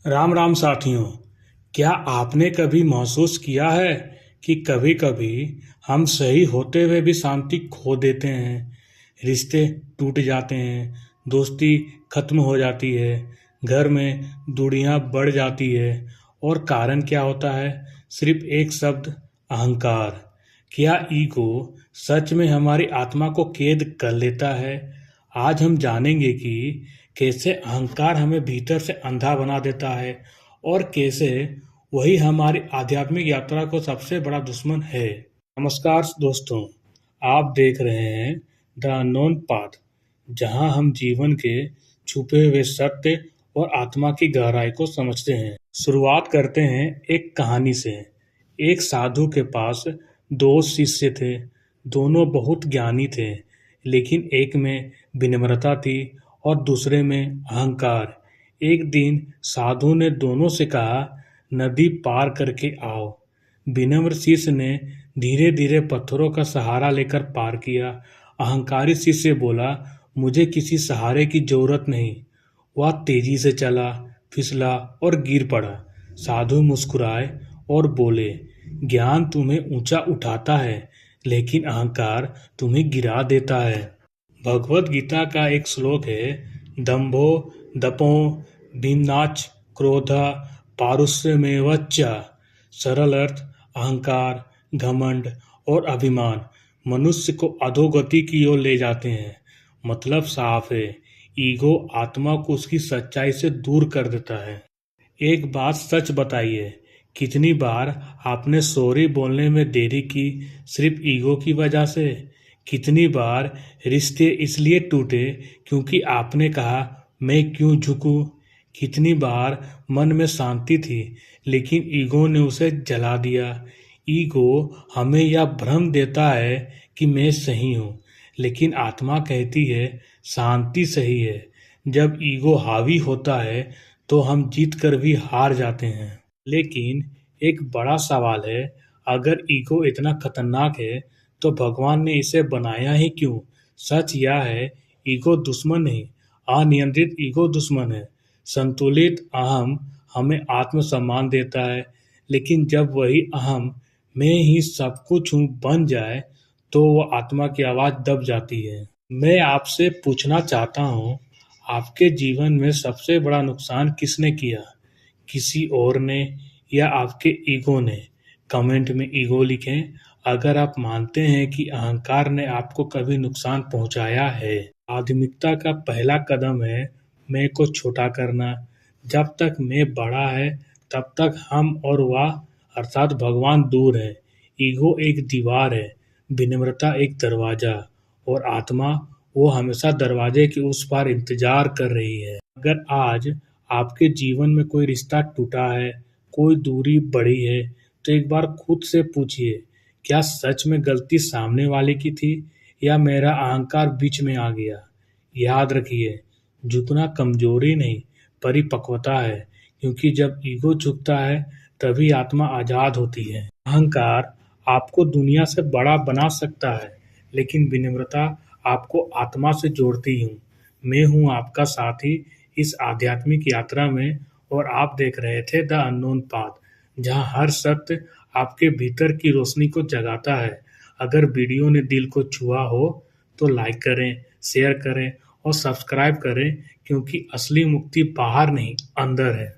राम राम साथियों। क्या आपने कभी महसूस किया है कि कभी-कभी हम सही होते हुए भी शांति खो देते हैं? रिश्ते टूट जाते हैं, दोस्ती खत्म हो जाती है, घर में दूरियां बढ़ जाती है और कारण क्या होता है? सिर्फ एक शब्द, अहंकार। क्या ईगो सच में हमारी आत्मा को कैद कर लेता है? आज हम जानेंगे कि कैसे अहंकार हमें भीतर से अंधा बना देता है और कैसे वही हमारी आध्यात्मिक यात्रा को सबसे बड़ा दुश्मन है। नमस्कार दोस्तों, आप देख रहे हैं द अननोन पाथ, जहां हम जीवन के छुपे हुए सत्य और आत्मा की गहराई को समझते हैं। शुरुआत करते हैं एक कहानी से। एक साधु के पास दो शिष्य थे। दोनों बहुत ज्ञानी थे, लेकिन एक में विनम्रता थी और दूसरे में अहंकार। एक दिन साधु ने दोनों से कहा, नदी पार करके आओ। विनम्र शिष्य ने धीरे धीरे पत्थरों का सहारा लेकर पार किया। अहंकारी शिष्य बोला, मुझे किसी सहारे की जरूरत नहीं। वह तेजी से चला, फिसला और गिर पड़ा। साधु मुस्कुराए और बोले, ज्ञान तुम्हें ऊंचा उठाता है, लेकिन अहंकार तुम्हें गिरा देता है। भगवद गीता का एक श्लोक है, दंभो दपो भीमनाच क्रोधा पारुष्यमेवच्च। सरल अर्थ, अहंकार, घमंड और अभिमान मनुष्य को अधोगति की ओर ले जाते हैं। मतलब साफ है, ईगो आत्मा को उसकी सच्चाई से दूर कर देता है। एक बात सच बताइए, कितनी बार आपने सॉरी बोलने में देरी की सिर्फ ईगो की वजह से? कितनी बार रिश्ते इसलिए टूटे क्योंकि आपने कहा, मैं क्यों झुकूं? कितनी बार मन में शांति थी, लेकिन ईगो ने उसे जला दिया। ईगो हमें यह भ्रम देता है कि मैं सही हूँ, लेकिन आत्मा कहती है शांति सही है। जब ईगो हावी होता है तो हम जीत कर भी हार जाते हैं। लेकिन एक बड़ा सवाल है, अगर ईगो इतना खतरनाक है तो भगवान ने इसे बनाया ही क्यों? सच यह है, ईगो दुश्मन नहीं, अनियंत्रित ईगो दुश्मन है। संतुलित अहम हमें आत्मसम्मान देता है, लेकिन जब वही अहम मैं ही सब कुछ हूँ बन जाए तो वह आत्मा की आवाज दब जाती है। मैं आपसे पूछना चाहता हूँ, आपके जीवन में सबसे बड़ा नुकसान किसने किया? किसी और ने या आपके ईगो ने? कमेंट में ईगो लिखें अगर आप मानते हैं कि अहंकार ने आपको कभी नुकसान पहुंचाया है। आध्यात्मिकता का पहला कदम है मैं को छोटा करना। जब तक मैं बड़ा है, तब तक हम और वह अर्थात भगवान दूर है। ईगो एक दीवार है, विनम्रता एक दरवाजा और आत्मा वो हमेशा दरवाजे के उस पार इंतजार कर रही है। अगर आज आपके जीवन में कोई रिश्ता टूटा है, कोई दूरी बढ़ी है, तो एक बार खुद से पूछिए, क्या सच में गलती सामने वाले की थी या मेरा अहंकार बीच में आ गया? याद रखिए, झुकना कमजोरी नहीं, परिपक्वता है, क्योंकि जब ईगो झुकता है तभी आत्मा आजाद होती है। अहंकार आपको दुनिया से बड़ा बना सकता है, लेकिन विनम्रता आपको आत्मा से जोड़ती हूँ। मैं हूँ आपका साथी इस आध्यात्मिक यात्रा में और आप देख रहे थे द अननोन पाथ, जहाँ हर सत्य आपके भीतर की रोशनी को जगाता है। अगर वीडियो ने दिल को छुआ हो तो लाइक करें, शेयर करें और सब्सक्राइब करें, क्योंकि असली मुक्ति बाहर नहीं, अंदर है।